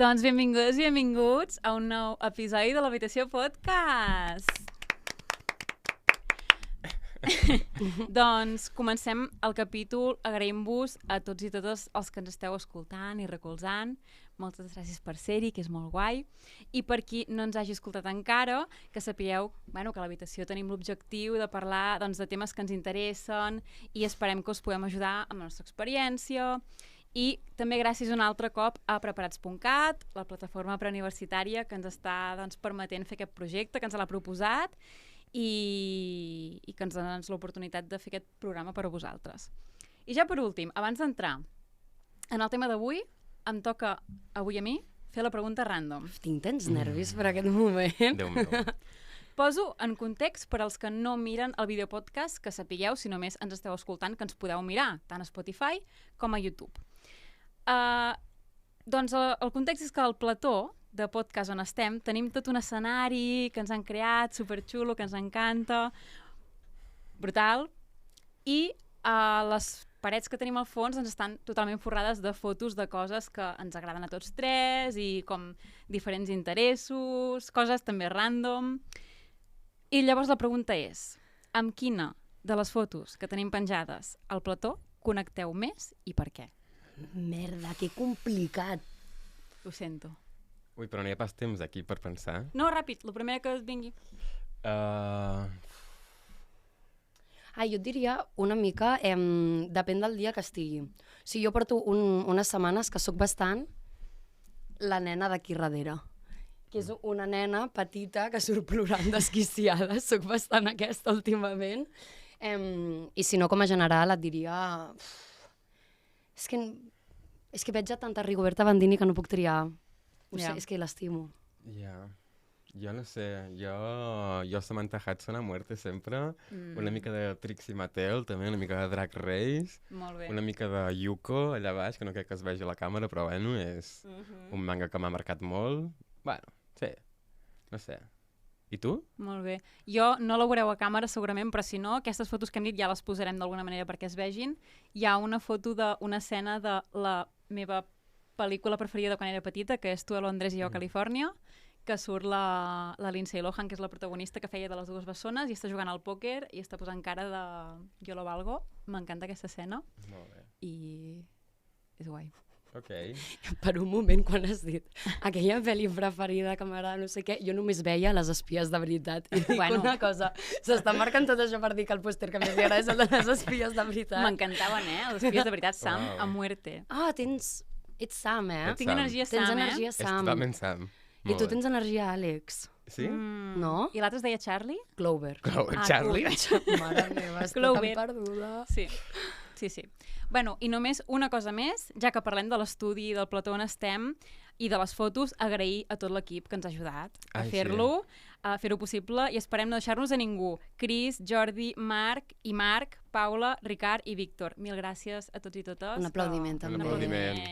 Doncs benvingudes i benvinguts a un nou episodi de l'Habitació Podcast. Doncs comencem el capítol agraint-vos a tots i totes els que ens esteu escoltant i recolzant. Moltes gràcies per ser-hi, que és molt guai. I per qui no ens hagi escoltat encara, que sapigueu que a l'Habitació tenim l'objectiu de parlar de temes que ens interessen i esperem que us puguem ajudar amb la nostra experiència. I també gràcies un altre cop a Preparats.cat, la plataforma preuniversitària que ens està permetent fer aquest projecte, que ens l'ha proposat i que ens dona l'oportunitat de fer aquest programa per a vosaltres. I ja per últim, abans d'entrar en el tema d'avui, em toca avui a mi fer la pregunta random. Tinc tants nervis per aquest moment. Déu meu. Poso en context per als que no miren el videopodcast, que sapigueu, si només ens esteu escoltant, que ens podeu mirar tant a Spotify com a YouTube. Doncs el context és que al plató de podcast on estem tenim tot un escenari que ens han creat, superxulo, que ens encanta, brutal, i les parets que tenim al fons estan totalment forrades de fotos de coses que ens agraden a tots tres i com diferents interessos, coses també random. I llavors la pregunta és, amb quina de les fotos que tenim penjades al plató connecteu més i per què? Merda, que complicat. Ho sento. Ui, però no hi ha pas temps aquí per pensar. No, ràpid, el primer que et vingui. Jo et diria una mica, depèn del dia que estigui. O sigui, jo porto unes setmanes que sóc bastant la nena d'aquí darrere, que és una nena petita que surt plorant desquiciada. Sóc bastant aquesta últimament. I si no, com a general, et diria... És que veig a tanta Rigoberta Bandini que no puc triar. Ho sé, és que l'estimo. Ja. Jo no sé, jo Samantha Hudson a muerte sempre, una mica de Trixie Mattel, també una mica de Drag Race, una mica de Yuko allà baix, que no crec que es vegi a la càmera, però bueno, és un manga que m'ha marcat molt. Bueno, sí, no sé. I tu? Molt bé. Jo no la veureu a càmera segurament, però si no, aquestes fotos que hem dit ja les posarem d'alguna manera perquè es vegin. Hi ha una foto d'una escena de la meva pel·lícula preferida de quan era petita, que és Tu a Londres i jo a Califòrnia, que surt la Lindsay Lohan, que és la protagonista que feia de les dues bessones, i està jugant al pòquer i està posant cara de jo lo valgo. M'encanta aquesta escena. Molt bé. I és guai. Ok. Per un moment, quan has dit aquella pel·li preferida que m'agrada no sé què, jo només veia Les espies de veritat. I dic una cosa, s'està marcant tot això per dir que el pòster que més li agrada és el de Les espies de veritat. M'encantaven, Les espies de veritat, Sam, Wow. a muerte. Ets Sam, eh? Ets Tinc Sam. energia Tens Sam, energia És Sam. totalment Sam. I tu tens energia Àlex. Sí? No? I l'altre es deia Charlie? Clover. Charlie? Mare meva, estic Clover. tan perduda. Sí. Bueno, i només una cosa més, ja que parlem de l'estudi del plató on estem i de les fotos, agrair a tot l'equip que ens ha ajudat a fer-lo, a fer-ho possible, i esperem no deixar-nos a ningú. Cris, Jordi, Marc, Paula, Ricard i Víctor. Mil gràcies a tots i totes. Un aplaudiment, també. Un aplaudiment.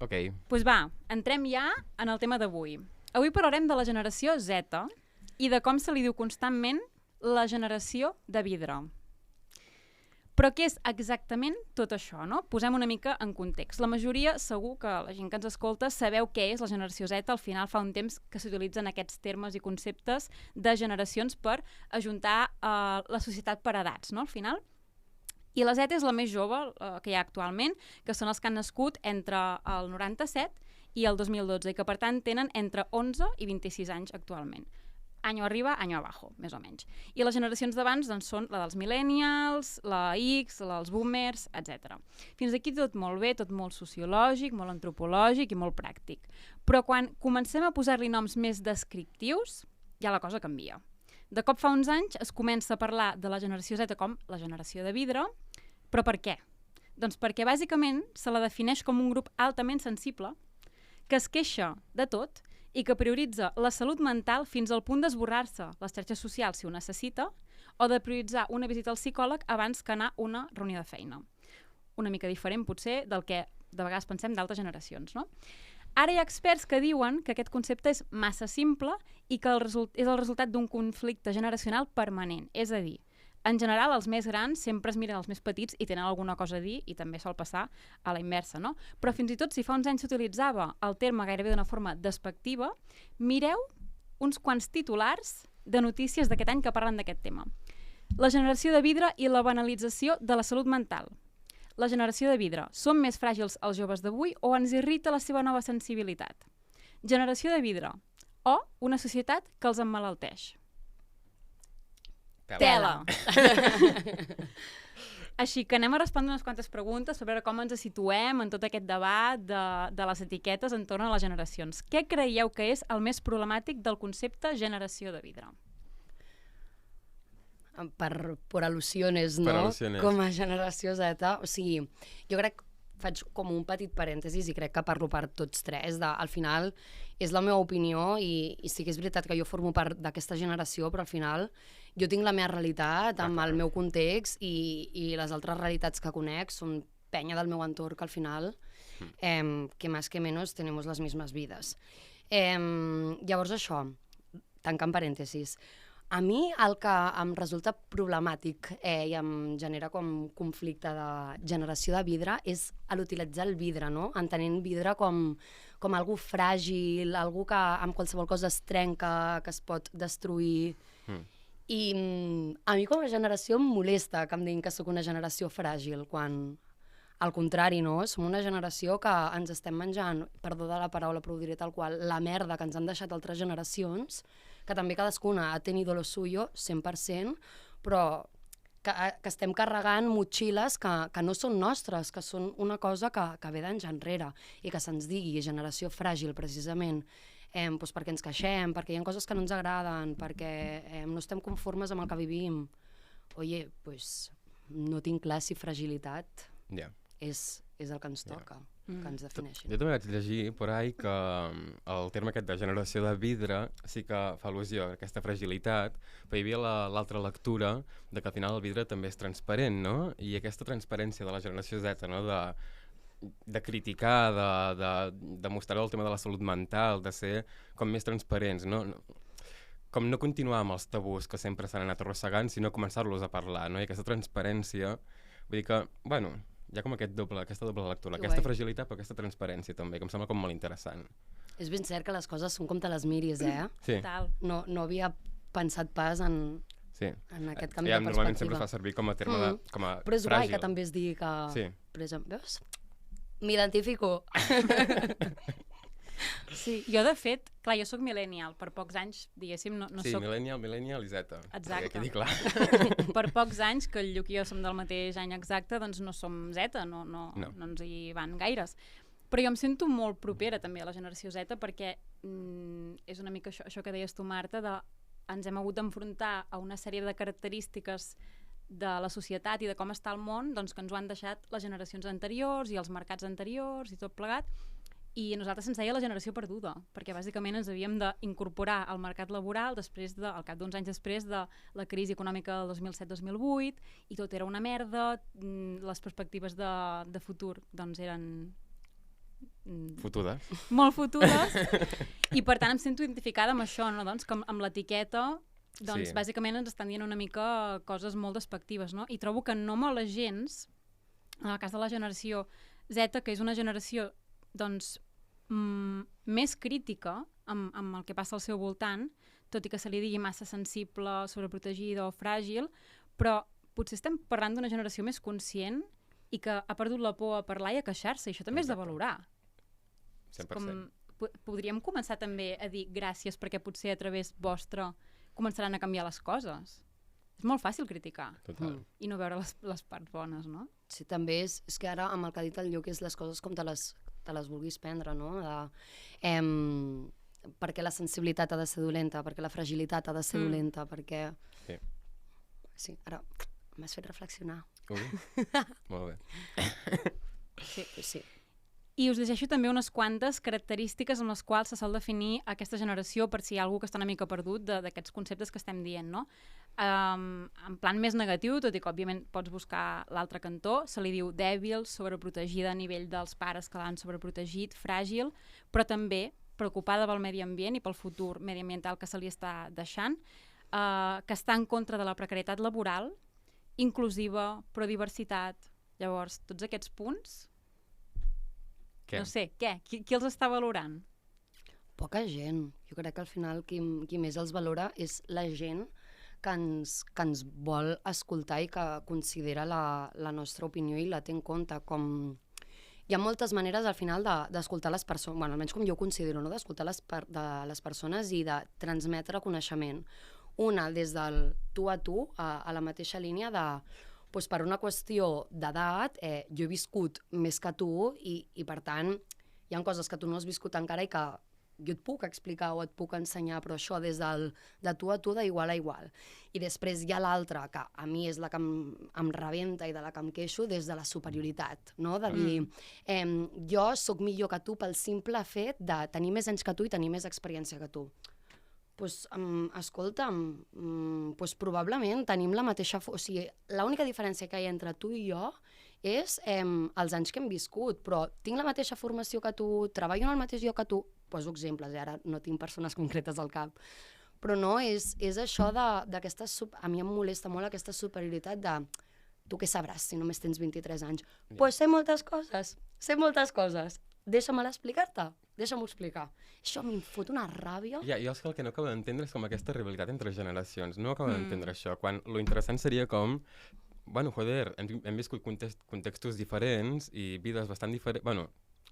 Ok. Doncs va, entrem ja en el tema d'avui. Avui parlarem de la generació Z i de com se li diu constantment la generació de vidre. Però què és exactament tot això, no? Posem una mica en context. La majoria, segur que la gent que ens escolta, sabeu què és la generació Z. Al final fa un temps que s'utilitzen aquests termes i conceptes de generacions per ajuntar la societat per edats, no? Al final. I la Z és la més jove que hi ha actualment, que són els que han nascut entre el 97 i el 2012, i que per tant tenen entre 11 i 26 anys actualment. Año arriba, año abajo, més o menys. I les generacions d'abans són la dels millennials, la X, la dels boomers, etc. Fins aquí tot molt bé, tot molt sociològic, molt antropològic i molt pràctic. Però quan comencem a posar-li noms més descriptius, ja la cosa canvia. De cop fa uns anys es comença a parlar de la generació Z com la generació de vidre, però per què? Doncs perquè bàsicament se la defineix com un grup altament sensible que es queixa de tot i que prioritza la salut mental fins al punt d'esborrar-se les xarxes socials si ho necessita o de prioritzar una visita al psicòleg abans que anar a una reunió de feina. Una mica diferent, potser, del que de vegades pensem d'altres generacions, no? Ara hi ha experts que diuen que aquest concepte és massa simple i que és el resultat d'un conflicte generacional permanent. És a dir, En general, els més grans sempre es miren els més petits i tenen alguna cosa a dir, i també sol passar a la inversa, no? Però fins i tot si fa uns anys s'utilitzava el terme gairebé d'una forma despectiva, mireu uns quants titulars de notícies d'aquest any que parlen d'aquest tema. La generació de vidre i la banalització de la salut mental. La generació de vidre. Són més fràgils els joves d'avui o ens irrita la seva nova sensibilitat? Generació de vidre. O una societat que els emmalalteix. Tela. Així que anem a respondre unes quantes preguntes sobre com ens situem en tot aquest debat de les etiquetes entorn a les generacions. Què creieu que és el més problemàtic del concepte generació de vidre? Per al·lusiones, no? Per al·lusiones. Com a generació Z. O sigui, jo crec que faig com un petit parèntesis i crec que parlo per tots tres. Al final és la meva opinió i sí que és veritat que jo formo part d'aquesta generació, però al final jo tinc la meva realitat amb el meu context i les altres realitats que conec són penya del meu entorn que al final, que més que menys, tenemos les mismes vides. Llavors això, tancant parèntesis, a mi el que em resulta problemàtic i em genera com conflicte de generació de vidre és l'utilitzar el vidre, no? Entenent vidre com algú fràgil, algú que amb qualsevol cosa es trenca, que es pot destruir. I a mi com a generació em molesta que em diguin que sóc una generació fràgil, quan al contrari, no? Som una generació que ens estem menjant, perdó de la paraula però ho diré tal qual, la merda que ens han deixat altres generacions, que també cadascuna ha tenido lo suyo, 100%, però que estem carregant motxilles que no són nostres, que són una cosa que ve d'anys enrere, i que se'ns digui generació fràgil, precisament, doncs perquè ens queixem, perquè hi ha coses que no ens agraden, perquè no estem conformes amb el que vivim. Oye, doncs no tinc clar si fragilitat és el que ens toca, que ens defineixin. Jo també vaig llegir per ahí que el terme aquest de generació de vidre sí que fa al·lusió a aquesta fragilitat, però hi havia l'altra lectura de que al final el vidre també és transparent, no? I aquesta transparència de la generació Z, no? De criticar, de mostrar el tema de la salut mental, de ser com més transparents, no? Com no continuar amb els tabús que sempre s'han anat arrossegant, sinó començar-los a parlar, no? I aquesta transparència, vull dir que, bueno, hi ha com aquesta doble lectura, aquesta fragilitat però aquesta transparència també, que em sembla com molt interessant. És ben cert que les coses són com te les miris, Sí. No havia pensat pas en aquest canvi de perspectiva. Normalment sempre es fa servir com a terme com a però és fràgil. guai que també es digui que... Sí. Per exemple, veus? M'identifico. Sí, jo de fet, clar, jo sóc millennial, per pocs anys, diguéssim, no sí, soc... millennial i Z. Exacte. Que quedi clar. Per pocs anys, que el Lluc i jo som del mateix any exacte, doncs no som Z, no ens hi van gaires. Però jo em sento molt propera també a la generació Z perquè és una mica això que deies tu, Marta, ens hem hagut d'enfrontar a una sèrie de característiques de la societat i de com està el món, doncs que ens ho han deixat les generacions anteriors i els mercats anteriors i tot plegat. I a nosaltres se'ns deia la generació perduda, perquè bàsicament ens havíem d'incorporar al mercat laboral al cap d'uns anys després de la crisi econòmica del 2007-2008, i tot era una merda, les perspectives de futur doncs eren... Fotudes. Molt fotudes, i per tant em sento identificada amb això, no? Doncs, que amb l'etiqueta doncs, bàsicament ens estan dient una mica coses molt despectives, no? I trobo que no mola gens, en el cas de la generació Z, que és una generació doncs, més crítica amb el que passa al seu voltant, tot i que se li digui massa sensible, sobreprotegida o fràgil, però potser estem parlant d'una generació més conscient i que ha perdut la por a parlar i a queixar-se, i això també és de valorar. 100%. Podríem començar també a dir gràcies perquè potser a través vostre començaran a canviar les coses. És molt fàcil criticar. Total. I no veure les parts bones, no? Sí, també és que ara amb el que ha dit el Lluc és les coses com te les vulguis prendre, no? Perquè la sensibilitat ha de ser dolenta, perquè la fragilitat ha de ser dolenta, perquè... Sí, ara m'has fet reflexionar. Molt bé. Sí. I us llegeixo també unes quantes característiques amb les quals se sol definir aquesta generació, per si hi ha algú que està una mica perdut d'aquests conceptes que estem dient, no? En plan més negatiu, tot i que òbviament pots buscar l'altre cantó, se li diu dèbil, sobreprotegida a nivell dels pares que l'han sobreprotegit, fràgil, però també preocupada pel medi ambient i pel futur mediambiental que se li està deixant, que està en contra de la precarietat laboral, inclusiva, pro-diversitat. Llavors, tots aquests punts, Què? no sé, què? Qui els està valorant? Poca gent. Jo crec que al final qui més els valora és la gent que ens vol escoltar i que considera la nostra opinió i la té en compte. Hi ha moltes maneres al final d'escoltar les persones, bueno, almenys com jo ho considero, no? D'escoltar les persones i de transmetre coneixement. Una, des del tu a tu, a la mateixa línia de doncs per una qüestió d'edat, jo he viscut més que tu i per tant hi ha coses que tu no has viscut encara i que jo et puc explicar o et puc ensenyar, però això des de tu a tu, d'igual a igual. I després hi ha l'altra, que a mi és la que em rebenta i de la que em queixo, des de la superioritat, no? De dir, jo sóc millor que tu pel simple fet de tenir més anys que tu i tenir més experiència que tu. Doncs, escolta'm, doncs probablement tenim la mateixa... O sigui, l'única diferència que hi ha entre tu i jo és els anys que hem viscut, però tinc la mateixa formació que tu, treballo en el mateix lloc que tu, poso exemples, ara no tinc persones concretes al cap, però no, és això d'aquesta... A mi em molesta molt aquesta superioritat de tu què sabràs si només tens 23 anys? Doncs sé moltes coses, deixa'm explicar-te, deixa'm-ho explicar. Això a mi em fot una ràbia. Jo és que el que no acabo d'entendre és com aquesta rivalitat entre generacions, no acabo d'entendre això, quan lo interessant seria com, bueno, joder, hem viscut contextos diferents i vides bastant diferents, bueno,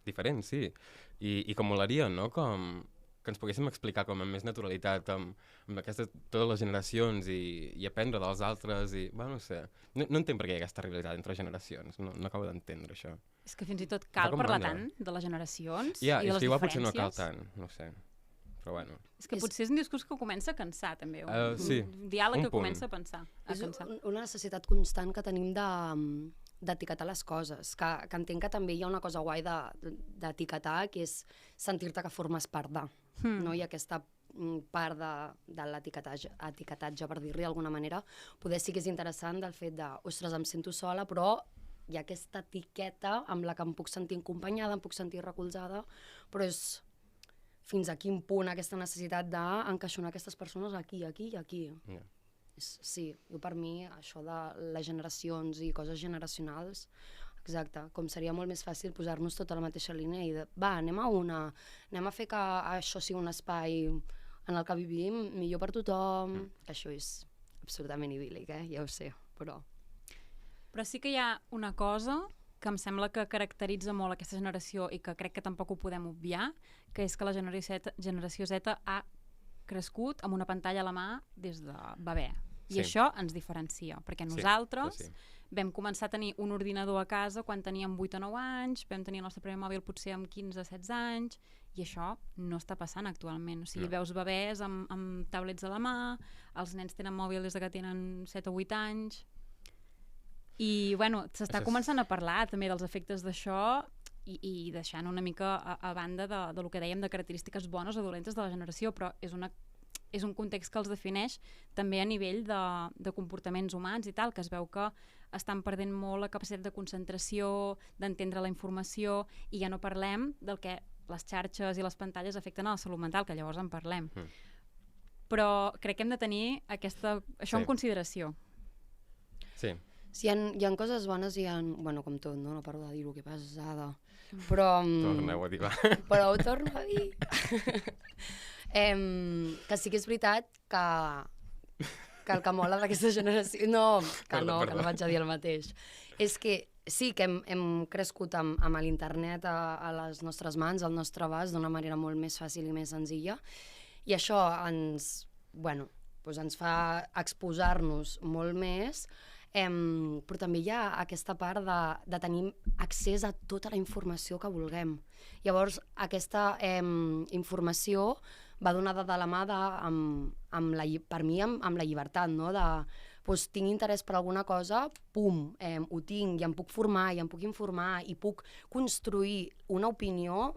diferents, sí, i com molaria, no?, com que ens poguéssim explicar com amb més naturalitat, amb totes les generacions i aprendre dels altres i, bueno, no sé, no entenc per què hi ha aquesta rivalitat entre generacions, no acabo d'entendre això. És que fins i tot cal parlar tant de les generacions i de les diferències. Ja, és que igual potser no cal tant, no sé, però bueno. És que potser és un discurs que comença a cansar, també, sí, un diàleg que comença a cansar. És una necessitat constant que tenim d'etiquetar les coses, que entenc que també hi ha una cosa guai d'etiquetar, que és sentir-te que formes part de, no? I aquesta part de l'etiquetatge, per dir-li d'alguna manera, poder sí que és interessant del fet de, ostres, em sento sola, però hi ha aquesta etiqueta amb la que em puc sentir acompanyada, em puc sentir recolzada, però és fins a quin punt aquesta necessitat d'encaixonar aquestes persones aquí, aquí i aquí. Yeah. Sí, jo per mi això de les generacions i coses generacionals, exacte, com seria molt més fàcil posar-nos tota a la mateixa línia i anem a fer que això sigui un espai en el que vivim millor per tothom, que això és absolutament idíl·lic, ja ho sé, però sí que hi ha una cosa que em sembla que caracteritza molt aquesta generació i que crec que tampoc ho podem obviar, que és que la generació Z ha crescut amb una pantalla a la mà des de bebè. I això ens diferencia, perquè nosaltres vam començar a tenir un ordinador a casa quan teníem 8 o 9 anys, vam tenir el nostre primer mòbil potser amb 15 o 16 anys, i això no està passant actualment. O sigui, veus bebès amb tablets a la mà, els nens tenen mòbil des que tenen 7 o 8 anys, i bueno, s'està començant a parlar també dels efectes d'això i deixant una mica a banda de lo que dèiem de característiques bones o dolentes de la generació, però és un context que els defineix també a nivell de comportaments humans i tal, que es veu que estan perdent molt la capacitat de concentració, d'entendre la informació, i ja no parlem del que les xarxes i les pantalles afecten a la salut mental, que llavors en parlem. Però crec que hem de tenir això en consideració. Sí. Sí, hi ha coses bones i hi ha... Bueno, com tot, no paro de dir-ho, que pesada. Però... Torneu a dir, va. Però ho torno a dir. Que sí que és veritat que el que mola d'aquesta generació... No vaig a dir el mateix. És que sí que hem crescut amb l'internet a les nostres mans, al nostre abast, d'una manera molt més fàcil i més senzilla. I això ens fa exposar-nos molt més, però també hi ha aquesta part de tenir accés a tota la informació que vulguem. Llavors, aquesta informació va donada de la mà per mi amb la llibertat, no? Tinc interès per alguna cosa, pum, ho tinc i em puc formar i em puc informar i puc construir una opinió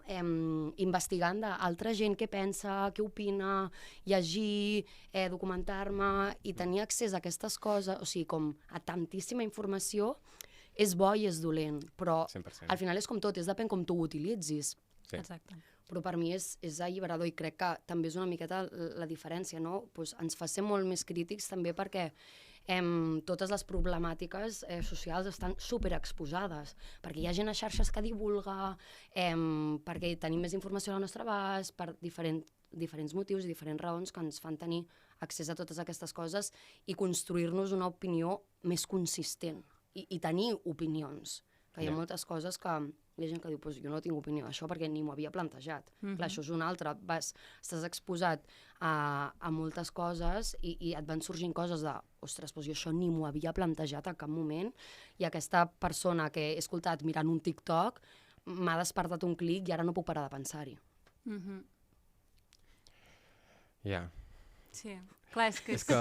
investigant d'altra gent què pensa, què opina, llegir, documentar-me i tenir accés a aquestes coses, o sigui, com a tantíssima informació, és bo i és dolent, però 100%. Al final és com tot, depèn com tu ho utilitzis. Sí. Exacte. Però per mi és alliberador i crec que també és una miqueta la diferència, no? Ens fa ser molt més crítics també perquè totes les problemàtiques socials estan superexposades, perquè hi ha gent a xarxes que divulga, perquè tenim més informació al nostre abast, per diferents motius i diferents raons que ens fan tenir accés a totes aquestes coses i construir-nos una opinió més consistent i tenir opinions. Que hi ha moltes coses que hi ha gent que diu pues jo no tinc opinió d'això perquè ni m'ho havia plantejat. Clar, això és una altra. Estàs exposat a moltes coses i et van sorgint coses de ostres, pues jo això ni m'ho havia plantejat a cap moment i aquesta persona que he escoltat mirant un TikTok m'ha despertat un clic i ara no puc parar de pensar-hi. Ja. Sí, clar, és que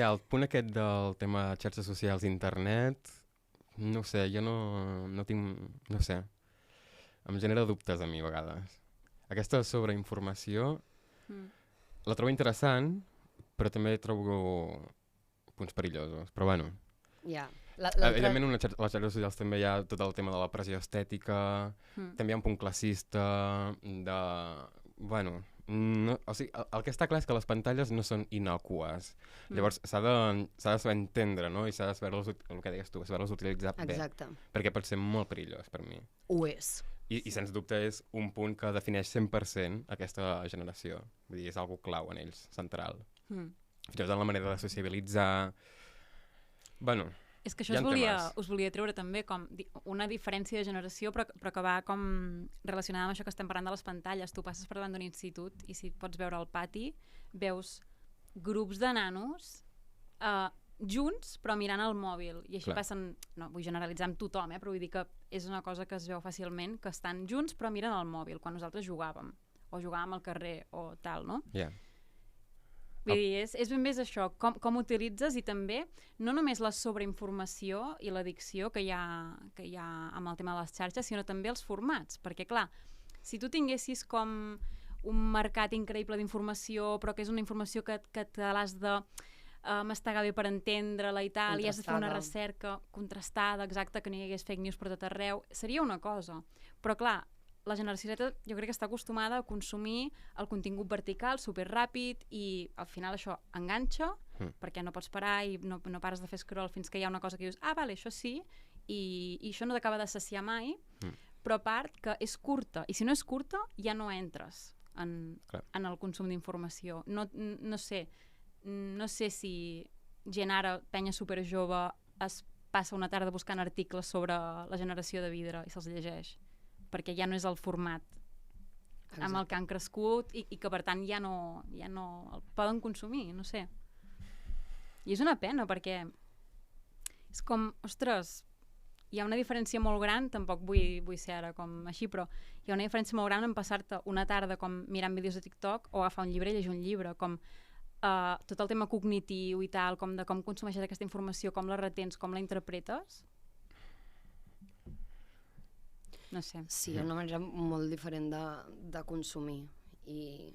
el punt aquest del tema de xarxes socials i internet, no sé, jo no tinc, no sé, em genera dubtes a mi a vegades. Aquesta sobreinformació la trobo interessant, però també trobo punts perillosos, però bueno. Evidentment, a les xarxes socials també hi ha tot el tema de la pressió estètica, també hi ha un punt classista, bueno, o sigui, el que està clar és que les pantalles no són innocues. Llavors s'ha de saber entendre, no? I s'ha de saber, el que deies tu, saber-les utilitzar bé. Exacte. Perquè pot ser molt perillós per mi. Ho és. I sens dubte és un punt que defineix 100% aquesta generació. Vull dir, és algo clau en ells, central. Fins i tot en la manera de sociabilitzar. Bueno, és que això us volia treure també com una diferència de generació, però que va com relacionada amb això que estem parlant de les pantalles. Tu passes per davant d'un institut i si pots veure al pati, veus grups de nanos junts però mirant el mòbil. I així passen, no vull generalitzar amb tothom, però vull dir que és una cosa que es veu fàcilment, que estan junts però miren el mòbil, quan nosaltres jugàvem, o jugàvem al carrer o tal, no? Vull dir, és ben bé això, com utilitzes i també no només la sobreinformació i l'addicció que hi ha amb el tema de les xarxes, sinó també els formats, perquè clar, si tu tinguessis com un mercat increïble d'informació, però que és una informació que te l'has de mastegar bé per entendre-la i tal, i has de fer una recerca contrastada, exacta, que no hi hagués fake news per tot arreu, seria una cosa, però clar, la generació Z jo crec que està acostumada a consumir el contingut vertical superràpid i al final això enganxa perquè no pots parar i no pares de fer scroll fins que hi ha una cosa que dius, vale, això sí, i això no t'acaba de saciar mai, però a part que és curta, i si no és curta ja no entres en el consum d'informació. No sé si gent ara, penya superjove, es passa una tarda buscant articles sobre la generació de vidre i se'ls llegeix, perquè ja no és el format amb el que han crescut i que per tant ja no el poden consumir, no sé. I és una pena perquè és com, ostres, hi ha una diferència molt gran, tampoc vull ser ara com així, però hi ha una diferència molt gran en passar-te una tarda com mirant vídeos de TikTok o agafar un llibre i llegir un llibre, com tot el tema cognitiu i tal, com de com consumeixes aquesta informació, com la retens, com la interpretes. No sé. Sí, una manera molt diferent de consumir. I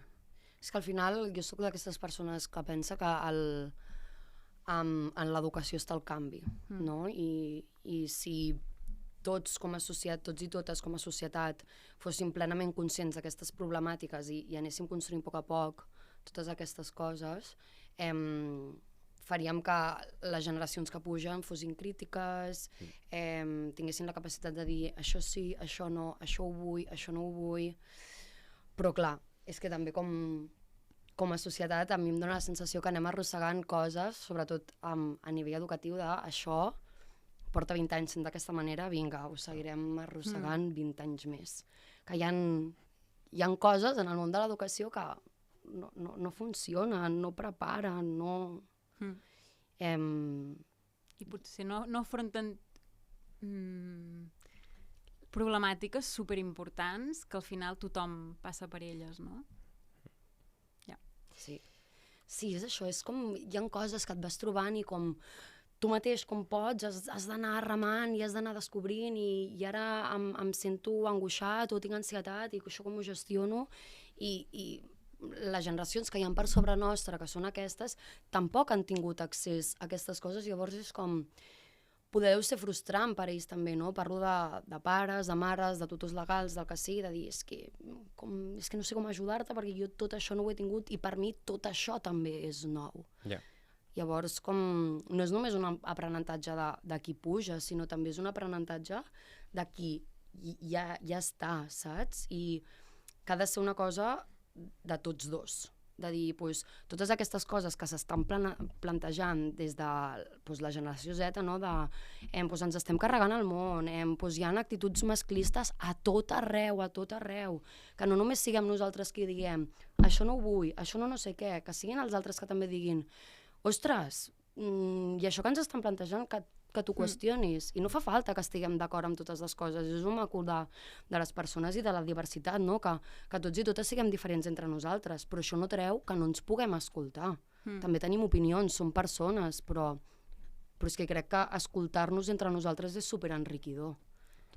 és que al final jo sóc d'aquestes persones que pensa que en l'educació està el canvi, no? I si tots i totes com a societat fóssim plenament conscients d'aquestes problemàtiques i anéssim construint a poc totes aquestes coses, faríem que les generacions que pugen fossin crítiques, tinguessin la capacitat de dir això sí, això no, això ho vull, això no ho vull. Però clar, és que també com a societat a mi em dóna la sensació que anem arrossegant coses, sobretot a nivell educatiu, això porta 20 anys sent d'aquesta manera, vinga, ho seguirem arrossegant 20 anys més. Que hi ha coses en el món de l'educació que no funcionen, no preparen, no... I potser no afronten problemàtiques superimportants que al final tothom passa per elles, no? Sí, és això, és com hi ha coses que et vas trobant i com tu mateix com pots has d'anar remant i has d'anar descobrint i ara em sento angoixat o tinc ansietat i això com ho gestiono i les generacions que hi ha per sobre nostra, que són aquestes, tampoc han tingut accés a aquestes coses, llavors és com... Podeu ser frustrant per ells també, no? Parlo de pares, de mares, de tutors legals, del que sigui, de dir, és que no sé com ajudar-te perquè jo tot això no ho he tingut i per mi tot això també és nou. Llavors, com no és només un aprenentatge de qui puja, sinó també és un aprenentatge de qui ja està, saps? I que ha de ser una cosa de tots dos. De dir, doncs, totes aquestes coses que s'estan plantejant des de la generació Z, no? Doncs ens estem carregant el món, doncs hi ha actituds masclistes a tot arreu, que no només siguem nosaltres qui diguem això no ho vull, això no sé què, que siguin els altres que també diguin ostres, i això que ens estan plantejant que t'ho qüestionis, i no fa falta que estiguem d'acord amb totes les coses, és un maco de les persones i de la diversitat, no? Que tots i totes siguem diferents entre nosaltres, però això no treu que no ens puguem escoltar. També tenim opinions, som persones, però és que crec que escoltar-nos entre nosaltres és superenriquidor.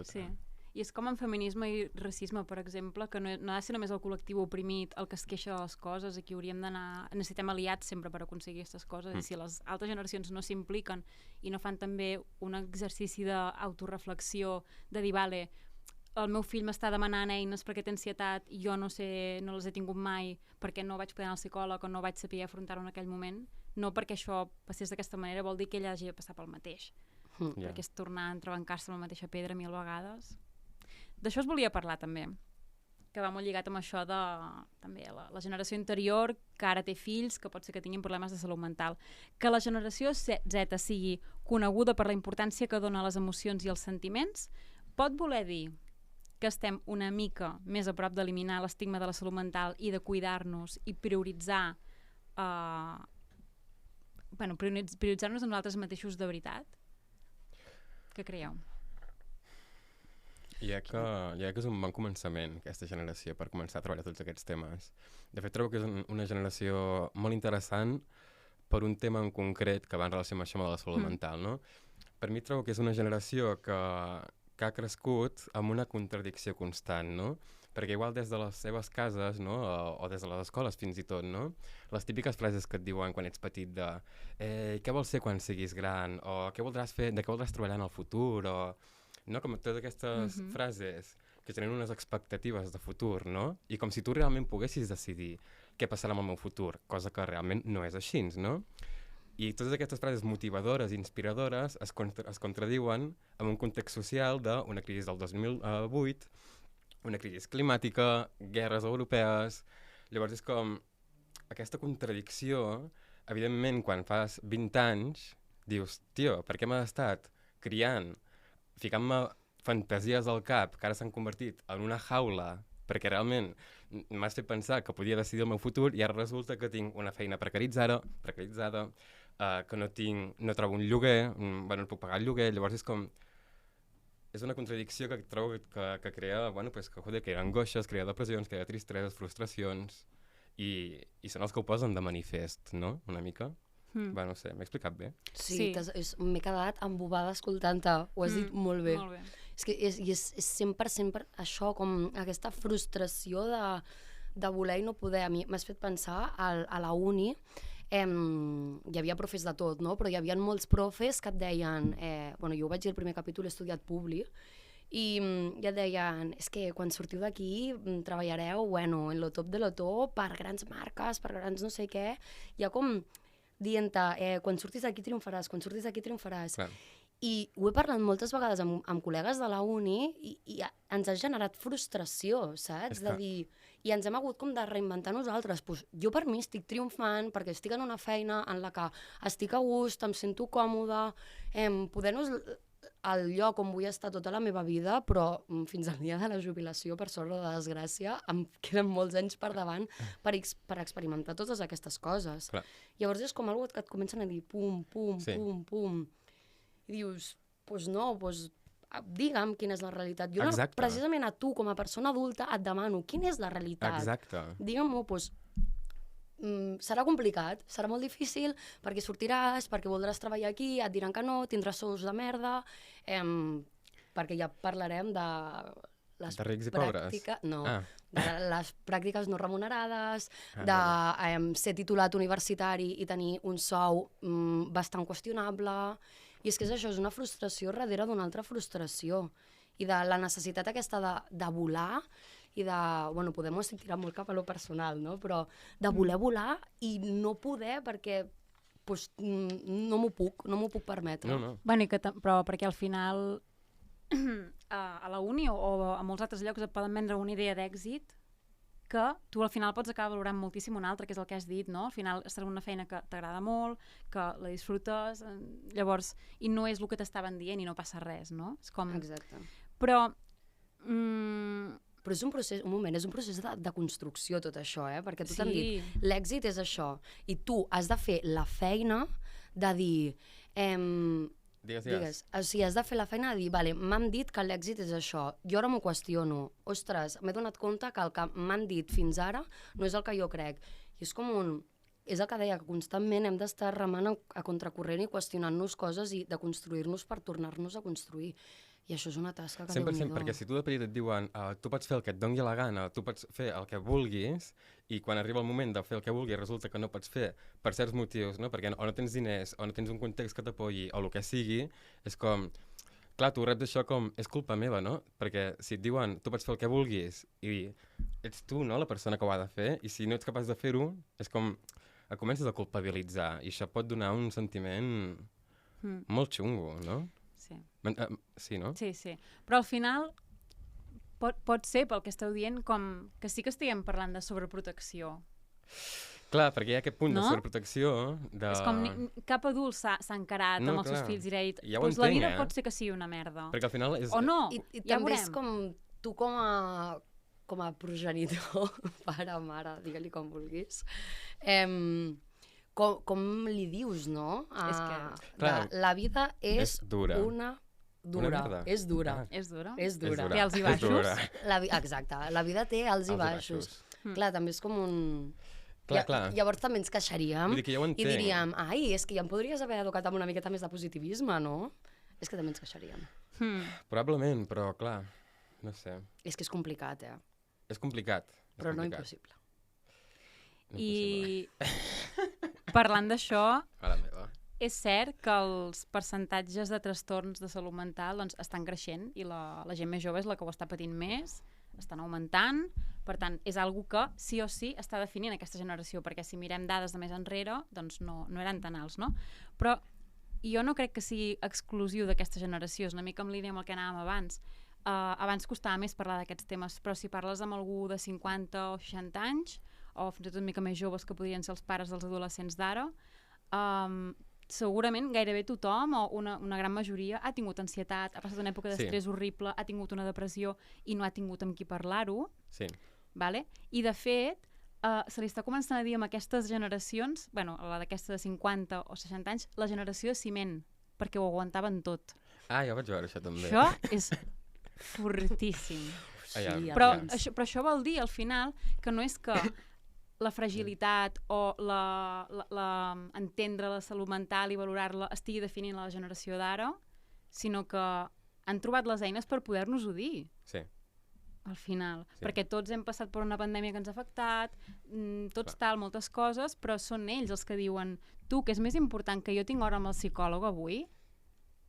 Sí. I és com en feminisme i racisme, per exemple, que no ha de ser només el col·lectiu oprimit el que es queixa de les coses, aquí hauríem d'anar... Necessitem aliats sempre per aconseguir aquestes coses, i si les altres generacions no s'impliquen i no fan també un exercici d'autoreflexió, de dir, vale, el meu fill m'està demanant eines perquè té ansietat i jo no sé, no les he tingut mai perquè no vaig poder anar al psicòleg o no vaig saber afrontar-ho en aquell moment, no perquè això passés d'aquesta manera vol dir que ella hagi de passar pel mateix, perquè és tornar a entrebancar-se amb la mateixa pedra 1000 vegades. D'això es volia parlar també, que va molt lligat amb això de també la generació anterior, que ara té fills, que pot ser que tinguin problemes de salut mental. Que la generació Z sigui coneguda per la importància que dona a les emocions i als sentiments, pot voler dir que estem una mica més a prop d'eliminar l'estigma de la salut mental i de cuidar-nos i prioritzar prioritzar-nos a nosaltres mateixos de veritat? Què creieu? Ja que és un bon començament, aquesta generació, per començar a treballar tots aquests temes. De fet, trobo que és una generació molt interessant per un tema en concret que va en relació amb això de la salut mental, no? Per mi trobo que és una generació que ha crescut amb una contradicció constant, no? Perquè igual des de les seves cases, no? O des de les escoles fins i tot, no? Les típiques frases que et diuen quan ets petit de què vols ser quan siguis gran? O què voldràs fer? De què voldràs treballar en el futur? O... No? Com totes aquestes frases que tenen unes expectatives de futur, no? I com si tu realment poguessis decidir què passarà amb el meu futur, cosa que realment no és així, no? I totes aquestes frases motivadores i inspiradores es contradiuen en un context social d'una crisi del 2008, una crisi climàtica, guerres europees... Llavors és com aquesta contradicció, evidentment, quan fas 20 anys, dius, tio, per què m'ha estat criant ficant-me fantasies al cap que ara s'han convertit en una jaula perquè realment m'has fet pensar que podia decidir el meu futur i ara resulta que tinc una feina precaritzada, que no trobo un lloguer, no puc pagar el lloguer, llavors és com... És una contradicció que trobo que crea, que crea angoixes, crea depressions, crea tristreses, frustracions i són els que ho posen de manifest, no? Una mica. No sé, m'he explicat bé? Sí. M'he quedat embobada escoltant-te, ho has dit molt bé. Molt bé. És que és sempre això, com aquesta frustració de voler i no poder. A mi m'has fet pensar a la uni, hi havia profes de tot, no? Però hi havia molts profes que et deien, jo ho vaig dir al primer capítol, he estudiat publi, i ja et deien, és que quan sortiu d'aquí treballareu, en lo top de lo top, per grans marques, per grans no sé què, hi ha com... dient-te, quan surtis d'aquí triomfaràs, quan surtis d'aquí triomfaràs. Clar. I ho he parlat moltes vegades amb col·legues de la uni i ens ha generat frustració, saps? De dir, i ens hem hagut com de reinventar nosaltres. Pues, jo per mi estic triomfant perquè estic en una feina en la que estic a gust, em sento còmoda, poder-nos al lloc on vull estar tota la meva vida, però fins al dia de la jubilació, per sort o de desgràcia, em queden molts anys per davant per experimentar totes aquestes coses. Clar. Llavors és com algo que et comencen a dir pum, pum, pum, pum. I dius, digue'm quina és la realitat. Jo precisament a tu, com a persona adulta, et demano quina és la realitat. Exacte. Digue'm-ho, serà complicat, serà molt difícil, perquè sortiràs, perquè voldràs treballar aquí, et diran que no, tindràs sous de merda, perquè ja parlarem de les de rics i pobres? No, de les pràctiques no remunerades, de ser titulat universitari i tenir un sou bastant qüestionable, i és que és això, és una frustració darrere d'una altra frustració, i de la necessitat aquesta de volar, i de, podem estic tirant molt cap a lo personal, no? Però de voler volar i no poder perquè pues, no m'ho puc permetre. No. Bueno, però perquè al final a la uni o a molts altres llocs et poden vendre una idea d'èxit que tu al final pots acabar valorant moltíssim una altra, que és el que has dit, no? Al final estarà una feina que t'agrada molt, que la disfrutes, llavors, i no és el que t'estaven dient i no passa res, no? És com... Exacte. Però... Però és un procés, és un procés de construcció tot això, perquè tu t'han dit, l'èxit és això, i tu has de fer la feina de dir... Digues. O sigui, has de fer la feina de dir, vale, m'han dit que l'èxit és això, jo ara m'ho qüestiono, ostres, m'he donat compte que el que m'han dit fins ara no és el que jo crec. I és com és el que deia, que constantment hem d'estar remant a contracorrent i qüestionant-nos coses i de construir-nos per tornar-nos a construir. I això és una tasca que 100%, perquè si tu de petit et diuen tu pots fer el que et doni la gana, tu pots fer el que vulguis, i quan arriba el moment de fer el que vulguis resulta que no pots fer per certs motius, no? Perquè o no tens diners, o no tens un context que t'apoyi, o el que sigui, és com... Clar, tu reps això com, és culpa meva, no? Perquè si et diuen, tu pots fer el que vulguis, i ets tu, no?, la persona que ho ha de fer, i si no ets capaç de fer-ho, és com... Et comences a culpabilitzar, i això pot donar un sentiment molt xungo, no? Sí. Sí, no? Sí. Però al final pot ser, pel que esteu dient, com que sí que estiguem parlant de sobreprotecció. Clar, perquè hi ha aquest punt de sobreprotecció de... És com cap adult s'ha encarat amb els seus fills i ha dit ja doncs la vida pot ser que sigui una merda. Perquè al final és... O no, I ja també veurem. és com tu com a progenitor, pare, mare, digue-li com vulguis, com li dius, no? És que... Clar, la vida és dura. Una merda. És dura. És dura? És dura. Té alts i baixos? Exacte, la vida té alts i baixos. Clar, també és com un... Clar. Llavors també ens queixaríem dir que ja ho entenc. I diríem, ai, és que ja em podries haver educat amb una miqueta més de positivisme, no? És que també ens queixaríem. Probablement, però clar, no sé. És que és complicat, És complicat. Però no impossible. I parlant d'això, és cert que els percentatges de trastorns de salut mental doncs, estan creixent i la gent més jove és la que ho està patint més, estan augmentant, per tant, és algo que sí o sí està definint aquesta generació, perquè si mirem dades de més enrere, doncs no eren tan alts, no? Però jo no crec que sigui exclusiu d'aquesta generació, és una mica en línia amb el que anàvem abans. Abans costava més parlar d'aquests temes, però si parles amb algú de 50 o 60 anys, o fins i tot una mica més joves que podrien ser els pares dels adolescents d'ara, segurament gairebé tothom o una gran majoria ha tingut ansietat, ha passat una època d'estrès horrible, ha tingut una depressió i no ha tingut amb qui parlar-ho. Sí. Vale? I de fet, se li està començant a dir amb aquestes generacions, bueno, la d'aquesta de 50 o 60 anys, la generació de ciment, perquè ho aguantaven tot. Ah, ja vaig veure això també. Això és fortíssim. Però això vol dir, al final, que no és que la fragilitat o entendre la salut mental i valorar-la estigui definint la generació d'ara, sinó que han trobat les eines per poder-nos-ho dir. Sí. Al final. Sí. Perquè tots hem passat per una pandèmia que ens ha afectat, moltes coses, però són ells els que diuen tu, que és més important que jo tinc hora amb el psicòleg avui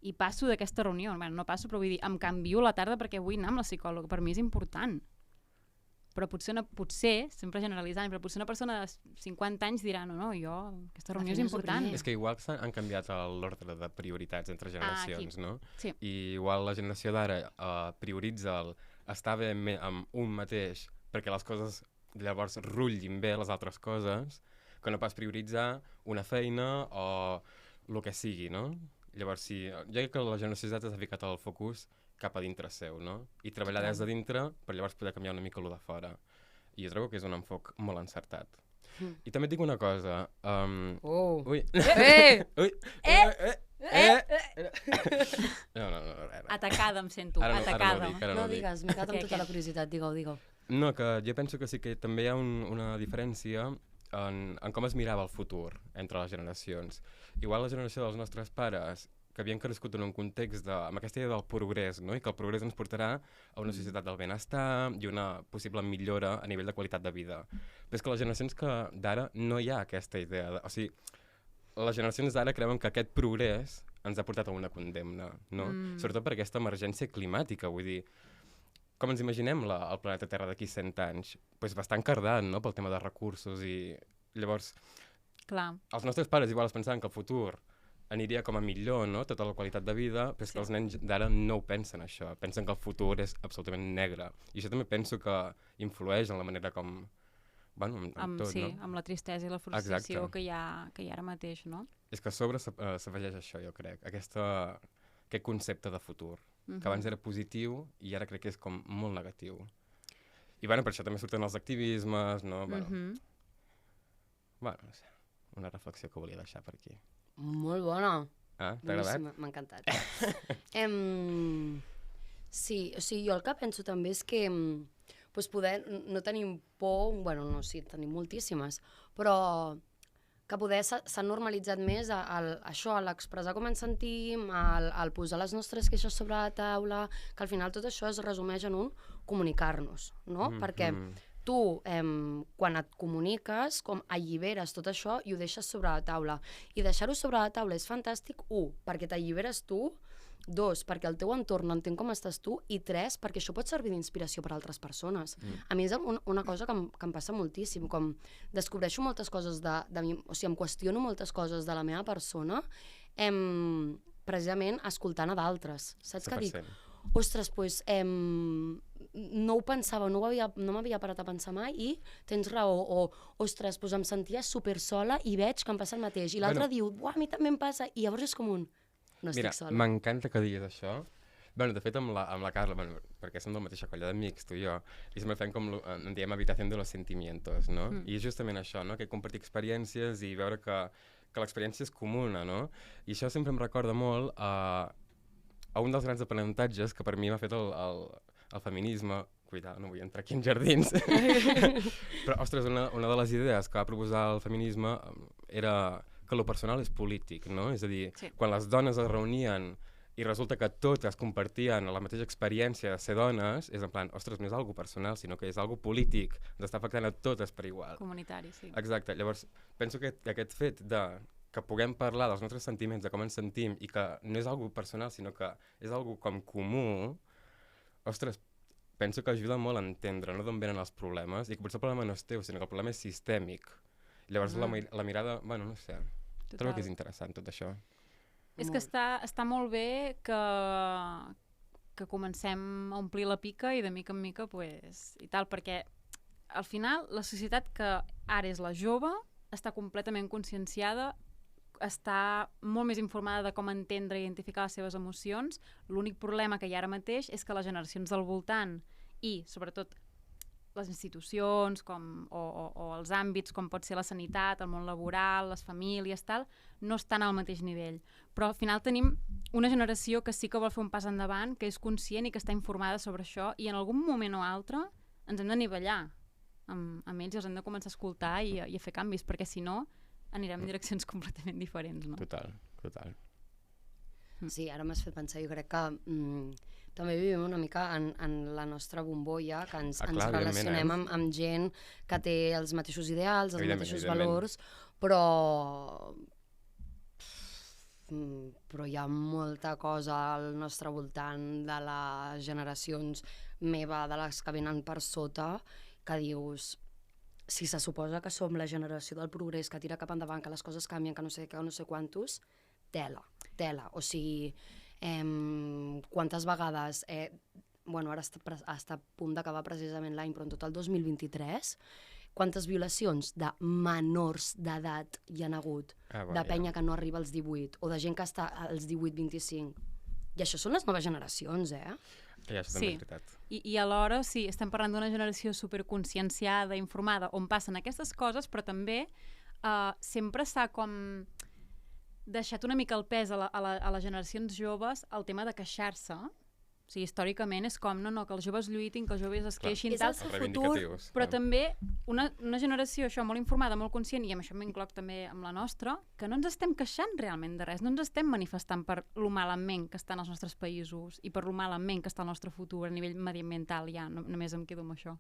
i passo d'aquesta reunió. Bueno, no passo, però vull dir, em canvio la tarda perquè vull anar amb la psicòloga. Per mi és important. Però potser, sempre generalitzant, però potser una persona de 50 anys dirà no, jo, aquesta reunió és important. És que igual han canviat l'ordre de prioritats entre generacions, no? Sí. I igual la generació d'ara prioritza estar bé amb un mateix perquè les coses llavors rutllin bé les altres coses, que no pas prioritzar una feina o el que sigui, no? Llavors, jo crec que la generació d'ara s'ha ficat el focus cap a dintre seu, no? I treballar des de dintre per llavors poder canviar una mica el de fora. I jo trobo que és un enfoc molt encertat. I també et dic una cosa. Ui. Ui. No, res. Atacada em sento, atacada. No digues, m'he quedat amb tota la curiositat, digue-ho. No, que jo penso que sí que també hi ha una diferència en com es mirava el futur entre les generacions. Igual la generació dels nostres pares que havien crescut en un context amb aquesta idea del progrés, no? I que el progrés ens portarà a una societat del benestar i una possible millora a nivell de qualitat de vida. Però és que les generacions d'ara no hi ha aquesta idea. O sigui, les generacions d'ara creuen que aquest progrés ens ha portat a una condemna, no? Sobretot per aquesta emergència climàtica, vull dir, com ens imaginem el planeta Terra d'aquí 100 anys? Pues bastant cardat, no?, pel tema de recursos i llavors Clar. Els nostres pares igual es pensaven que el futur aniria com a millor, no?, tota la qualitat de vida, però és que els nens d'ara no ho pensen, això. Pensen que el futur és absolutament negre. I això també penso que influeix en la manera com... Bueno, amb tot, sí, no? amb la tristesa i la frustració que hi ha ara mateix, no? És que a sobre s'afegeix això, jo crec, aquest concepte de futur, que abans era positiu i ara crec que és com molt negatiu. I bueno, per això també surten els activismes, no? Bueno, no sé, una reflexió que volia deixar per aquí. Molt bona. Ah, t'ha agradat? M'ha encantat. Sí, o sigui, jo el que penso també és que poder no tenim por, bueno, no, sí, tenim moltíssimes, però que poder s'ha normalitzat més això, a l'expressar com ens sentim, al posar les nostres queixes sobre la taula, que al final tot això es resumeix en un comunicar-nos, no? Perquè tu, quan et comuniques, com alliberes tot això i ho deixes sobre la taula. I deixar-ho sobre la taula és fantàstic, 1, perquè t'alliberes tu, 2, perquè el teu entorn entén com estàs tu, i 3, perquè això pot servir d'inspiració per a altres persones. A mi és una cosa que em passa moltíssim, com descobreixo moltes coses de mi, o sigui, em qüestiono moltes coses de la meva persona, precisament escoltant a d'altres. Saps 100%. què dic? Ostres, doncs no ho pensava, no m'havia parat a pensar mai i tens raó, o ostres, doncs em sentia super sola i veig que em passa el mateix. I l'altre diu, buah, a mi també em passa, i llavors és com un... No estic sola. Mira, m'encanta que diguis això. Bueno, de fet, amb la Carla, perquè som de la mateixa colla d'amics, tu i jo, i sempre fem com, en diem, habitación de los sentimientos, no? I és justament això, no?, que compartir experiències i veure que l'experiència és comuna, no? I això sempre em recorda molt a un dels grans aprenentatges que per mi m'ha fet el feminisme. Cuidado, no vull entrar aquí en jardins. Però, ostres, una de les idees que va proposar el feminisme era que lo personal és polític, no? És a dir, quan les dones es reunien i resulta que totes compartien la mateixa experiència de ser dones, és en plan, ostres, no és algo personal, sinó que és algo polític, ens està afectant a totes per igual. Comunitari, sí. Exacte, llavors penso que aquest fet que puguem parlar dels nostres sentiments, de com ens sentim, i que no és algo personal, sinó que és algo com comú, ostres, penso que ajuda molt a entendre, no, d'on venen els problemes, i que potser el problema no és teu, sinó que el problema és sistèmic. Llavors la mirada, bueno, no sé, trobo que és interessant tot això. És que està molt bé que comencem a omplir la pica i de mica en mica, pues, i tal, perquè al final la societat que ara és la jove està completament conscienciada, està molt més informada de com entendre i identificar les seves emocions. L'únic problema que hi ha ara mateix és que les generacions del voltant i, sobretot, les institucions o els àmbits com pot ser la sanitat, el món laboral, les famílies, tal, no estan al mateix nivell. Però al final tenim una generació que sí que vol fer un pas endavant, que és conscient i que està informada sobre això, i en algun moment o altre ens hem d'anivellar amb ells i els hem de començar a escoltar i a fer canvis, perquè si no anirem en direccions completament diferents, no? Total. Sí, ara m'has fet pensar, jo crec que també vivim una mica en la nostra bombolla, que ens relacionem amb gent que té els mateixos ideals, els mateixos valors, però hi ha molta cosa al nostre voltant de les generacions meva, de les que venen per sota, que dius, si se suposa que som la generació del progrés, que tira cap endavant, que les coses canvien, que no sé quantos, tela. O sigui, quantes vegades, ara està a punt d'acabar precisament l'any, però en tot el 2023, quantes violacions de menors d'edat hi han hagut, de penya que no arriba als 18, o de gent que està als 18-25. I això són les noves generacions, I això també és veritat. I alhora, sí, estem parlant d'una generació superconscienciada, informada, on passen aquestes coses, però també sempre s'ha com deixat una mica el pes a les generacions joves el tema de queixar-se. O sigui, històricament és com, no, que els joves lluitin, que els joves es queixin, tal, però també una generació això molt informada, molt conscient, i amb això m'incloc també amb la nostra, que no ens estem queixant realment de res, no ens estem manifestant per lo malament que estan els nostres països i per lo malament que està el nostre futur a nivell mediambiental, ja, només em quedo amb això.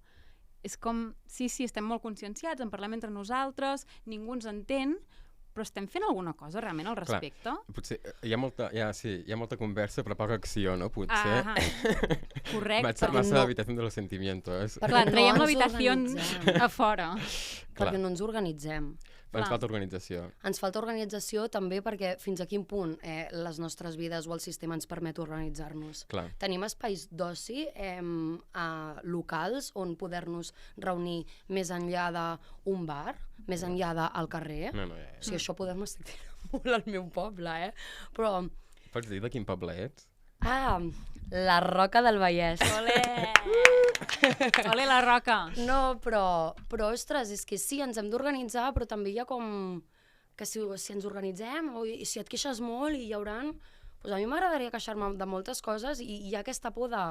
És com, sí, estem molt conscienciats, en parlem entre nosaltres, ningú ens entén, però estem fent alguna cosa realment al respecte? Clar, potser hi ha molta conversa però poca acció, no? Potser. Correcte. Massa habitación de los sentimientos. Clar, traiem l'habitació a fora. perquè no ens organitzem. Ens falta organització. Ens falta organització també perquè fins a quin punt les nostres vides o el sistema ens permet organitzar-nos. Clar. Tenim espais d'oci locals on poder-nos reunir més enllà d'un bar, més enllà del carrer. No, O sigui, això poder m'estic tirant molt al meu poble, Però... Pots dir de quin poble ets? La Roca del Vallès. Olé! Olé, la Roca! No, però, ostres, és que sí, ens hem d'organitzar, però també hi ha com... que si ens organitzem, o si et queixes molt i hi hauran... Doncs a mi m'agradaria queixar-me de moltes coses i hi ha aquesta por de...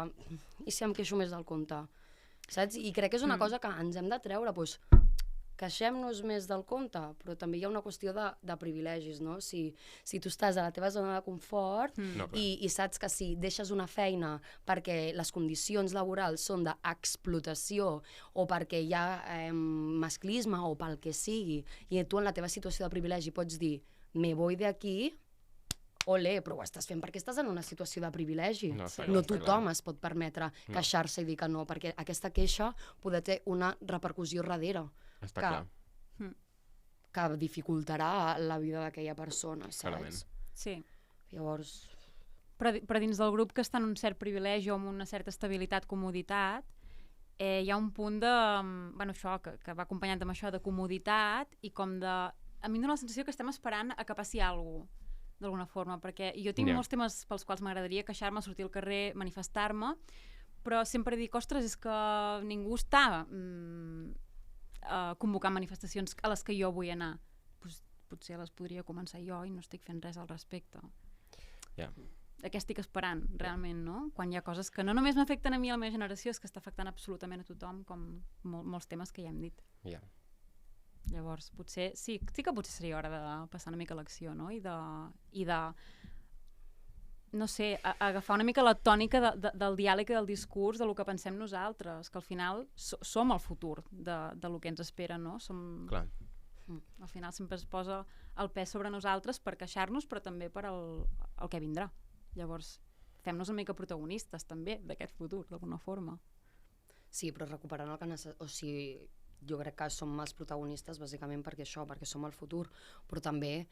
I si em queixo més del compte? Saps? I crec que és una cosa que ens hem de treure, doncs... Queixem-nos més del compte, però també hi ha una qüestió de privilegis, no? Si tu estàs a la teva zona de confort i saps que si deixes una feina perquè les condicions laborals són d'explotació o perquè hi ha masclisme o pel que sigui, i tu en la teva situació de privilegi pots dir me voy de aquí, olé, però ho estàs fent perquè estàs en una situació de privilegi. No tothom es pot permetre queixar-se i dir que no, perquè aquesta queixa poder té una repercussió darrere. Està clar. Que dificultarà la vida d'aquella persona, saps? Clarament. Sí. Llavors... Però dins del grup que està en un cert privilegi o amb una certa estabilitat, comoditat, hi ha un punt de... Bueno, això, que va acompanyat amb això de comoditat i com de... A mi em dóna la sensació que estem esperant a que passi alguna cosa, d'alguna forma, perquè jo tinc molts temes pels quals m'agradaria queixar-me, sortir al carrer, manifestar-me, però sempre dic, ostres, és que ningú està... convocant manifestacions a les que jo vull anar. Potser les podria començar jo i no estic fent res al respecte. De què estic esperant, realment, no? Quan hi ha coses que no només m'afecten a mi i a la meva generació, és que està afectant absolutament a tothom, com molts temes que ja hem dit. Llavors, potser, sí que potser seria hora de passar una mica a l'acció, no? I de no sé, agafar una mica la tònica del diàleg i del discurs, del que pensem nosaltres, que al final som el futur del que ens espera, no? Clar. Al final sempre es posa el pes sobre nosaltres per queixar-nos, però també per el que vindrà. Llavors, fem-nos una mica protagonistes també d'aquest futur, d'alguna forma. Sí, però recuperant el que o sigui, jo crec que som els protagonistes bàsicament perquè som el futur, però també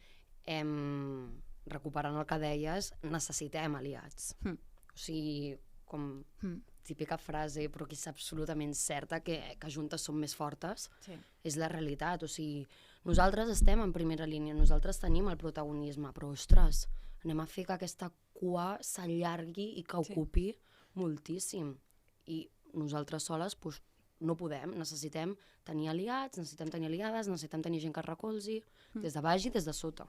recuperant el que deies, necessitem aliats. O sigui, com típica frase, però que és absolutament certa, que juntes som més fortes, és la realitat. O sigui, nosaltres estem en primera línia, nosaltres tenim el protagonisme, però, ostres, anem a fer que aquesta cua s'allargui i que ocupi moltíssim. I nosaltres soles, doncs, no podem, necessitem tenir aliats, necessitem tenir aliades, necessitem tenir gent que es recolzi, des de baix i des de sota.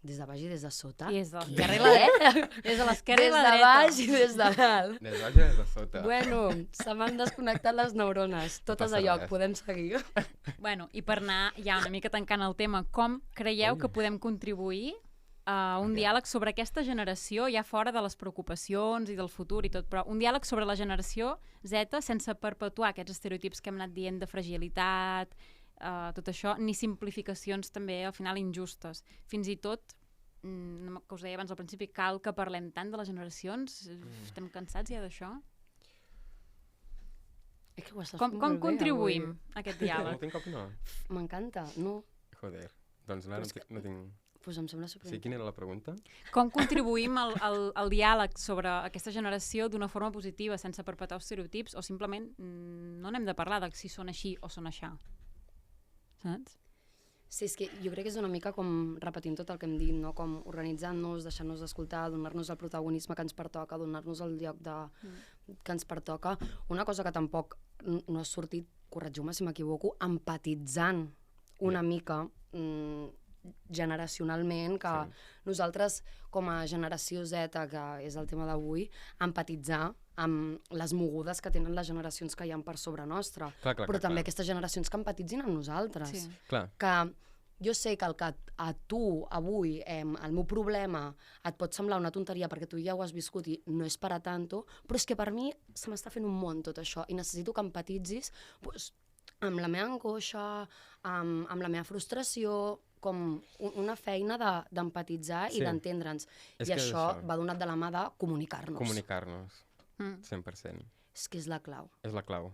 Des de baix i des de sota? I des de l'esquerra i la dreta. Des de l'esquerra i la dreta. Des de baix i des de dalt. Des de baix i des de sota. Bueno, se m'han desconnectat les neurones. Totes a lloc, podem seguir. Bueno, i per anar ja una mica tancant el tema, com creieu que podem contribuir a un diàleg sobre aquesta generació, ja fora de les preocupacions i del futur i tot, però un diàleg sobre la generació Z sense perpetuar aquests estereotips que hem anat dient de fragilitat, tot això, ni simplificacions també al final injustes. Fins i tot, que us deia abans al principi, cal que parlem tant de les generacions, estem cansats ja d'això? Com contribuïm a aquest diàleg? No tinc cap no. M'encanta, no. Joder, doncs no tinc... Pues em sembla superimportant. Sí, quina era la pregunta? Com contribuïm al diàleg sobre aquesta generació d'una forma positiva, sense perpetuar estereotips, o simplement no n'hem de parlar de si són així o són això? Saps? Sí, és que jo crec que és una mica com repetint tot el que hem dit, no? Com organitzant-nos, deixar-nos escoltar, donar-nos el protagonisme que ens pertoca, donar-nos el lloc que ens pertoca. Una cosa que tampoc no ha sortit, corregiu-me si m'equivoco, empatitzant una mica generacionalment, que nosaltres com a generació Z, que és el tema d'avui, empatitzar amb les mogudes que tenen les generacions que hi ha per sobre nostra, però també aquestes generacions que empatitzin amb nosaltres. Que jo sé que el que a tu avui el meu problema et pot semblar una tonteria perquè tu ja ho has viscut i no és per a tanto, però és que per mi se m'està fent un món tot això i necessito que empatitzis amb la meva angoixa, amb la meva frustració, com una feina d'empatitzar i d'entendre'ns. I això va donat de la mà de comunicar-nos. Comunicar-nos, 100%. És que és la clau. És la clau.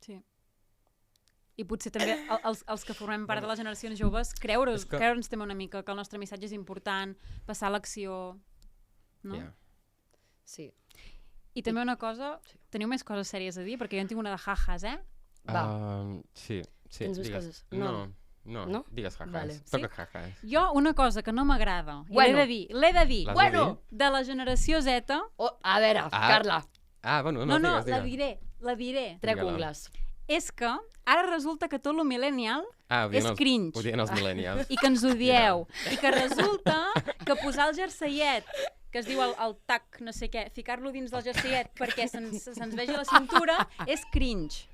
Sí. I potser també els que formem part de les generacions joves creure'ns també una mica que el nostre missatge és important, passar a l'acció, no? Yeah. Sí. I també una cosa, teniu més coses sèries a dir? Perquè jo en tinc una de jajas, Va. Sí. Tens més coses? No? Digues jajas. Vale. Toca jajas. Jo una cosa que no m'agrada, i Bueno. l'he de dir, L'has de dir? de la generació Z... A veure, Carla, Bueno, No, digues. la diré. trec Digue-la. ungles. És que ara resulta que tot lo millennial és cringe. Ho diuen els millennials. I que ens odieu. I que resulta que posar el jerseiet, que es diu el tac, no sé què, ficar-lo dins del jerseiet perquè se'ns vegi la cintura, és cringe.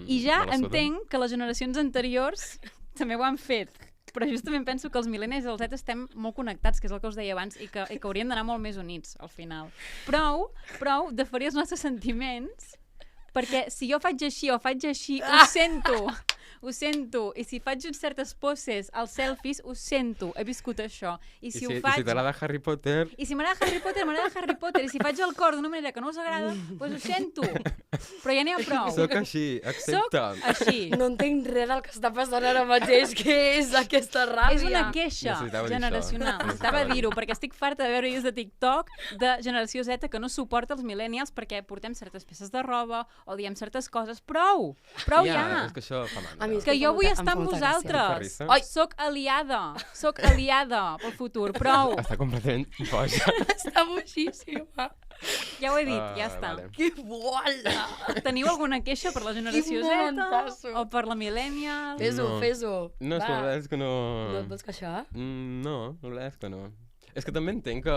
I ja entenc que les generacions anteriors també ho han fet. Però justament penso que els millennials i els Z estem molt connectats, que és el que us deia abans, i que hauríem d'anar molt més units, al final. Prou de ferir els nostres sentiments, perquè si jo faig així o faig així, ho sento, i si faig certes poses als selfies, ho sento, he viscut això. I si t'agrada Harry Potter... I si m'agrada Harry Potter, m'agrada Harry Potter, i si faig el cor d'una manera que no us agrada, doncs ho sento. Però ja n'hi ha prou. Soc així, accepta'm. Soc així. No entenc res del que està passant ara mateix, que és aquesta ràbia. És una queixa Necessitava dir generacional. això. Necessitava dir-ho, perquè estic farta de veure vídeos de TikTok de generació Z que no suporta els millennials perquè portem certes peces de roba o diem certes coses. Prou ja. És que això fa mandra. mi és Que jo vull em estar fa amb molta gràcia. vosaltres. Ai. Soc aliada pel futur. Prou. Està completament boja. Està boixíssima. Ja ho he dit, ja està. Vale. Que bola! Teniu alguna queixa per la generació Quin momentasso. Z o per la millennial? Fes-ho. No, és que la veritat és que no... No et vols queixar? No, la veritat és que no. És que també entenc que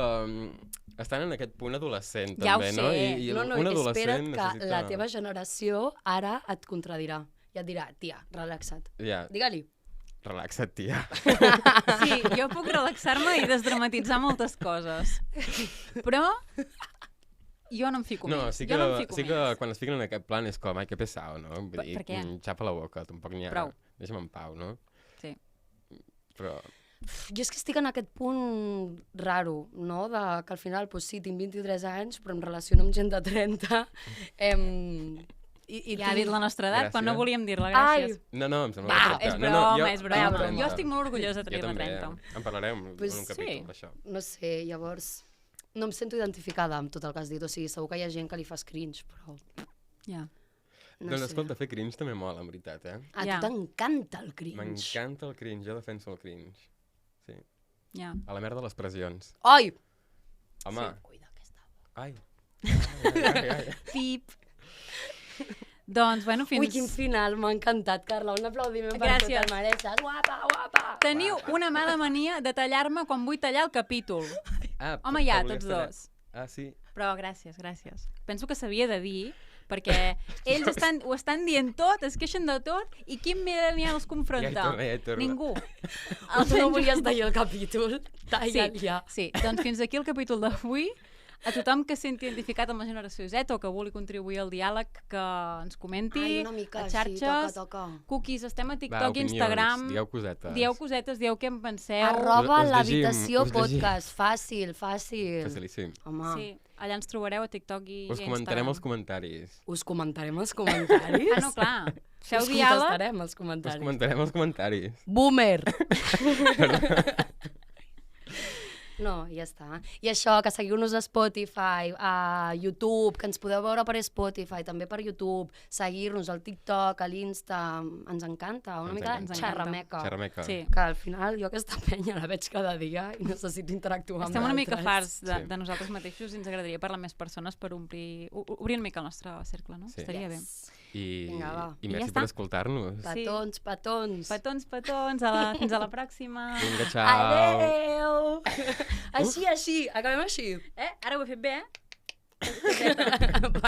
estan en aquest punt adolescent, Ja ho també, sé. no? I un adolescent espera't que la teva generació ara et contradirà. I et dirà, tia, relaxa't. Ja, Digue-li. relaxa't, tia. Sí, jo puc relaxar-me i desdramatitzar moltes coses. Però jo no em fico No, més. sí Jo que, no em fico sí que més. quan es fiquen en aquest plan és com, ai, que pesau, no? Vull dir, Per què? xapa la boca, tampoc n'hi ha... Prou. Deixa'm en pau, no? Sí. Però... Jo és que estic en aquest punt raro, no? Que al final, doncs sí, tinc 23 anys, però em relaciono amb gent de 30. Ja ha dit la nostra edat, però no Gràcies. volíem dir-la, gràcies. No, em sembla Va, perfecte. és broma, és jo broma. tinc 30. Jo estic molt orgullosa de Jo tenir la també, 30. en parlarem Pues en un sí. capítol, d'això. No sé, llavors... No em sento identificada amb tot el que has dit. O sigui, segur que hi ha gent que li fas cringe, però... Ja. No Doncs sé. escolta, fer cringe també mola, en veritat, eh? A Ja. tu t'encanta el cringe. M'encanta el cringe, jo defenso el cringe. Sí. Ja. A la merda de les pressions. Ai! Home, Cuida aquesta boca. ai. Pip. Doncs, bueno, fins... Ui, quin final, m'ha encantat, Carla. Un aplaudiment per tu, Gràcies. te'l mereixes. Guapa! Teniu una mala mania de tallar-me quan vull tallar el capítol. Ah, Home, ja, que volies tots tallar. dos. Ah, sí? Però gràcies. Penso que s'havia de dir, perquè ells ho estan dient tot, es queixen de tot, i quin millennial els confronta? Ja hi torna. Ningú. Tu no volies tallar el capítol? Talla'l ja. Sí, doncs fins aquí el capítol d'avui. A tothom que se senti identificat amb la generació Z o que vulgui contribuir al diàleg, que ens comenti. Ai, una mica, a sí, xarxes, toca. Cookies, estem a TikTok, opinions, Instagram. Dieu cosetes. Dieu cosetes, dieu què en penseu. Arroba Us llegim, l'habitació us llegim. podcast. Fàcil. Facilíssim. Home, Sí, allà ens trobareu a TikTok i Us a comentarem Instagram. els comentaris. us comentarem els comentaris? Ah, no, clar. Feu Us diàleg. contestarem els Us comentaris. comentarem els comentaris. Boomer! No, ja està. I això, que seguiu-nos a Spotify, a YouTube, que ens podeu veure per Spotify, també per YouTube, seguir-nos al TikTok, a l'Insta, ens encanta, una Ens mica encanta. xerrameca. Xerrameca. Sí. Que al final jo aquesta penya la veig cada dia i necessito interactuar amb Estem una mica d'altres. farts Sí. de nosaltres mateixos i ens agradaria parlar amb més persones per obrir una mica el nostre cercle, no? Sí. Estaria bé. I, Vinga, va. i I ja merci està. per escoltar-nos. Sí. Petons. Petons, fins a la pròxima. Vinga, ciao. Adeu! Així, acabem així. Ara ho he fet bé, eh?